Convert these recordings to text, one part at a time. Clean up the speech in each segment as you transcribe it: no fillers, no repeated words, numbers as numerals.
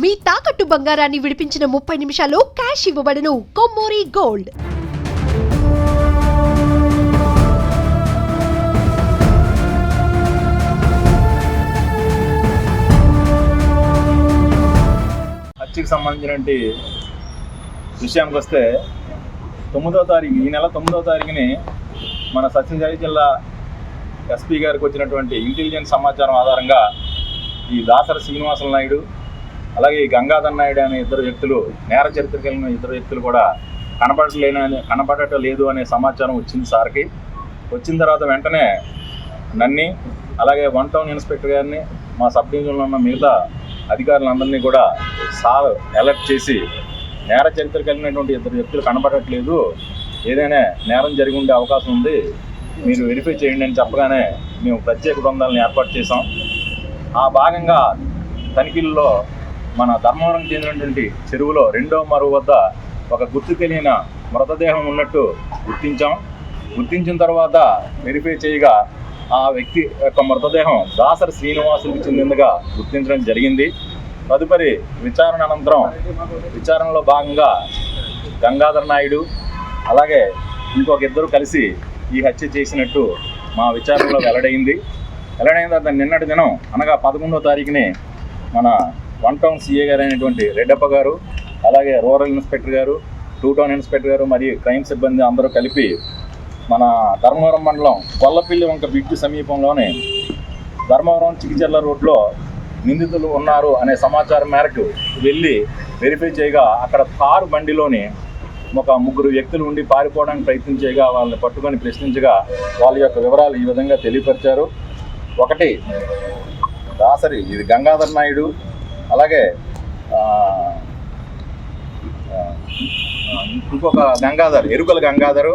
మీ తాకట్టు బంగారాన్ని విడిపించిన 30 నిమిషాల్లో క్యాష్ ఇవ్వబడును. కొమ్మూరి గోల్డ్. హత్యకు సంబంధించినటువంటి విషయానికి వస్తే 9వ తారీఖు ఈ నెల 9వ తారీఖుని మన సత్యసాయి జిల్లా ఎస్పీ గారికి వచ్చినటువంటి ఇంటెలిజెన్స్ సమాచారం ఆధారంగా ఈ దాసరి శ్రీనివాసులు నాయుడు అలాగే ఈ గంగాధర్ నాయుడు అనే ఇద్దరు వ్యక్తులు నేర చరిత్ర కలిగిన ఇద్దరు వ్యక్తులు కూడా కనపడటం లేదు అనే సమాచారం వచ్చింది సార్కి. వచ్చిన తర్వాత వెంటనే నన్ని అలాగే 1 టౌన్ ఇన్స్పెక్టర్ గారిని మా సబ్ డివిజన్లో ఉన్న మిగతా అధికారులందరినీ కూడా సార్ అలర్ట్ చేసి నేర చరిత్ర కలిగినటువంటి ఇద్దరు వ్యక్తులు కనపడట్లేదు, ఏదైనా నేరం జరిగి ఉండే అవకాశం ఉంది, మీరు వెరిఫై చేయండి అని చెప్పగానే మేము ప్రత్యేక బృందాలను ఏర్పాటు చేసాం. ఆ భాగంగా తనిఖీల్లో మన ధర్మవరం చెందినటువంటి చెరువులో 2వ మరువు వద్ద ఒక గుర్తు తెలియని మృతదేహం ఉన్నట్టు గుర్తించిన తర్వాత వెరిఫై చేయగా ఆ వ్యక్తి యొక్క మృతదేహం దాసరి శ్రీనివాసులకు చెందిందిగా గుర్తించడం జరిగింది. తదుపరి విచారణ అనంతరం విచారణలో భాగంగా గంగాధర్ నాయుడు అలాగే ఇంకొక ఇద్దరు కలిసి ఈ హత్య చేసినట్టు మా విచారణలో వెల్లడైన తర్వాత నిన్నటి దినం అనగా 11వ తారీఖుని మన 1 టౌన్ సిఏ గారు అయినటువంటి రెడ్డప్ప గారు అలాగే రూరల్ ఇన్స్పెక్టర్ గారు 2 టౌన్ ఇన్స్పెక్టర్ గారు మరియు క్రైమ్ సిబ్బంది అందరూ కలిపి మన ధర్మవరం మండలం కొల్లపిల్లి వంక బ్రిడ్జి సమీపంలోని ధర్మవరం చికిచర్ల రోడ్లో నిందితులు ఉన్నారు అనే సమాచారం మేరకు వెళ్ళి వెరిఫై చేయగా అక్కడ కారు బండిలోని ఒక 3 వ్యక్తులు ఉండి పారిపోవడానికి ప్రయత్నించేగా వాళ్ళని పట్టుకొని ప్రశ్నించగా వాళ్ళ యొక్క వివరాలు ఈ విధంగా తెలియపరిచారు. ఒకటి దాసరి ఇది గంగాధర్ నాయుడు అలాగే ఇంకొక గంగాధర్ ఎరుకల గంగాధరు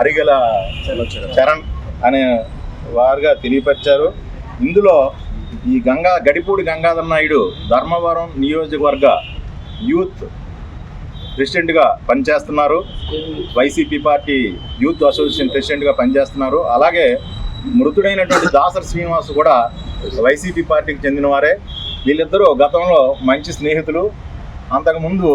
అరిగల చరణ్ అనే వారుగా తెలియపరిచారు. ఇందులో ఈ గడిపూడి గంగాధర్ నాయుడు ధర్మవరం నియోజకవర్గ యూత్ ప్రెసిడెంట్గా పనిచేస్తున్నారు, వైసీపీ పార్టీ యూత్ అసోసియేషన్ ప్రెసిడెంట్గా పనిచేస్తున్నారు. అలాగే మృతుడైనటువంటి దాసరి శ్రీనివాస్ కూడా వైసీపీ పార్టీకి చెందినవారే. వీళ్ళిద్దరూ గతంలో మంచి స్నేహితులు. అంతకుముందు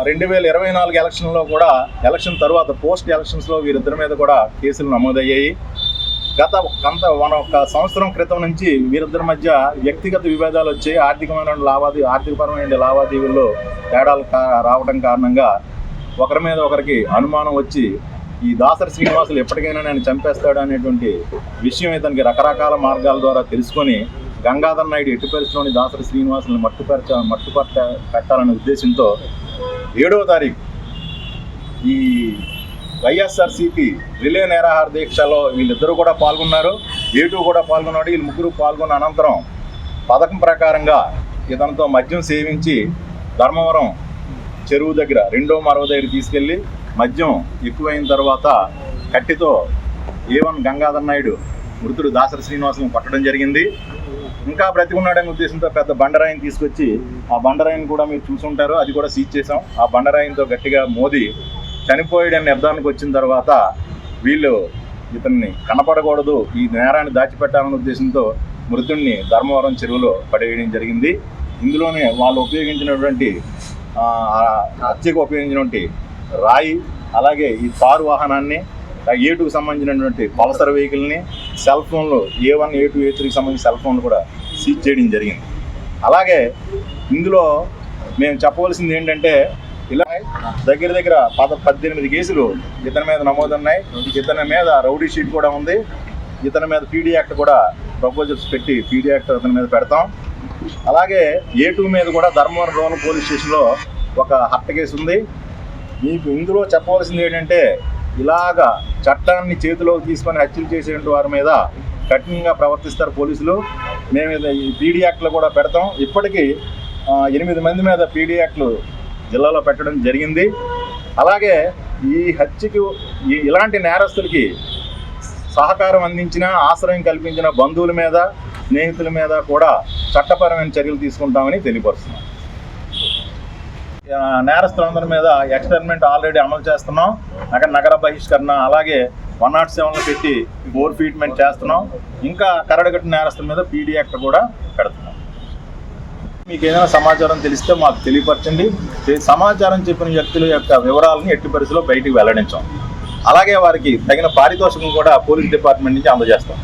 2024 ఎలక్షన్లో కూడా ఎలక్షన్ తర్వాత పోస్ట్ ఎలక్షన్స్లో వీరిద్దరి మీద కూడా కేసులు నమోదయ్యాయి. గత 1 సంవత్సరం క్రితం నుంచి వీరిద్దరి మధ్య వ్యక్తిగత విభేదాలు వచ్చి ఆర్థికపరమైన లావాదేవీల్లో తేడాలు రావడం కారణంగా ఒకరి మీద ఒకరికి అనుమానం వచ్చి ఈ దాసరి శ్రీనివాసులు ఎప్పటికైనా నేను చంపేస్తాడు అనేటువంటి విషయం ఇతనికి రకరకాల మార్గాల ద్వారా తెలుసుకొని గంగాధర్ నాయుడు ఎట్టి పరిస్థితిలోని దాసరి శ్రీనివాసులను పెట్టాలనే ఉద్దేశంతో 7వ తారీఖు ఈ వైఎస్ఆర్సీపీ రిలే నిరాహార దీక్షలో వీళ్ళిద్దరూ కూడా పాల్గొన్నారు, A2 కూడా పాల్గొన్నాడు. వీళ్ళు 3 పాల్గొన్న అనంతరం పథకం ప్రకారంగా ఇతనితో మద్యం సేవించి ధర్మవరం చెరువు దగ్గర 2వ మరువు దగ్గర తీసుకెళ్ళి మద్యం ఎక్కువైన తర్వాత కట్టితో A1 గంగాధర్ నాయుడు మృతుడు దాసరి శ్రీనివాసులను కొట్టడం జరిగింది. ఇంకా బ్రతికున్నాడనే ఉద్దేశంతో పెద్ద బండరాయిని తీసుకొచ్చి ఆ బండరాయిని కూడా మీరు చూసుంటారు, అది కూడా సీజ్ చేసాం. ఆ బండరాయితో గట్టిగా మోది చనిపోయాడని నిర్ధారణకు వచ్చిన తర్వాత వీళ్ళు ఇతన్ని కనపడకూడదు, ఈ నేరాన్ని దాచిపెట్టాలనే ఉద్దేశంతో మృతుడిని ధర్మవరం చెరువులో పడేయడం జరిగింది. ఇందులోనే వాళ్ళు ఉపయోగించినటువంటి హత్యకు ఉపయోగించినటువంటి రాయి అలాగే ఈ కారు వాహనాన్ని A2కి సంబంధించినటువంటి పల్సర్ వెహికల్ని సెల్ ఫోన్లు A1 A2 A3కి సంబంధించిన సెల్ ఫోన్లు కూడా సీజ్ చేయడం జరిగింది. అలాగే ఇందులో మేము చెప్పవలసింది ఏంటంటే ఇలా దగ్గర 18 కేసులు ఇతని మీద నమోదున్నాయి. ఇతని మీద రౌడీ షీట్ కూడా ఉంది. ఇతని మీద PD యాక్ట్ కూడా ప్రపోజల్స్ పెట్టి PD యాక్ట్ ఇతని మీద పెడతాం. అలాగే A2 మీద కూడా ధర్మవరం రూరల్ పోలీస్ స్టేషన్లో ఒక హత్య కేసు ఉంది. మీకు ఇందులో చెప్పవలసింది ఏంటంటే ఇలాగా చట్టాన్ని చేతిలోకి తీసుకొని హత్యలు చేసేటువంటి వారి మీద కఠినంగా ప్రవర్తిస్తారు పోలీసులు. మేము ఈ PD యాక్ట్లు కూడా పెడతాం. ఇప్పటికీ 8 మంది మీద PD యాక్ట్లు జిల్లాలో పెట్టడం జరిగింది. అలాగే ఈ హత్యకు ఇలాంటి నేరస్తులకి సహకారం అందించిన ఆశ్రయం కల్పించిన బంధువుల మీద స్నేహితుల మీద కూడా చట్టపరమైన చర్యలు తీసుకుంటామని తెలియపరుస్తున్నాం. నేరస్తులందరి మీద ఎక్స్పెరిమెంట్ ఆల్రెడీ అమలు చేస్తున్నాం. అక్కడ నగర బహిష్కరణ అలాగే 107 పెట్టి 4 ట్రీట్మెంట్ చేస్తున్నాం. ఇంకా కరడుగట్టిన నేరస్తుల మీద PD యాక్ట్ కూడా పెడుతున్నాం. మీకు ఏదైనా సమాచారం తెలిస్తే మాకు తెలియపరచండి. సమాచారం చెప్పిన వ్యక్తుల యొక్క వివరాలను ఎట్టి పరిస్థితుల్లో బయటికి వెల్లడించాం. అలాగే వారికి తగిన పారితోషికం కూడా పోలీస్ డిపార్ట్మెంట్ నుంచి అందజేస్తాం.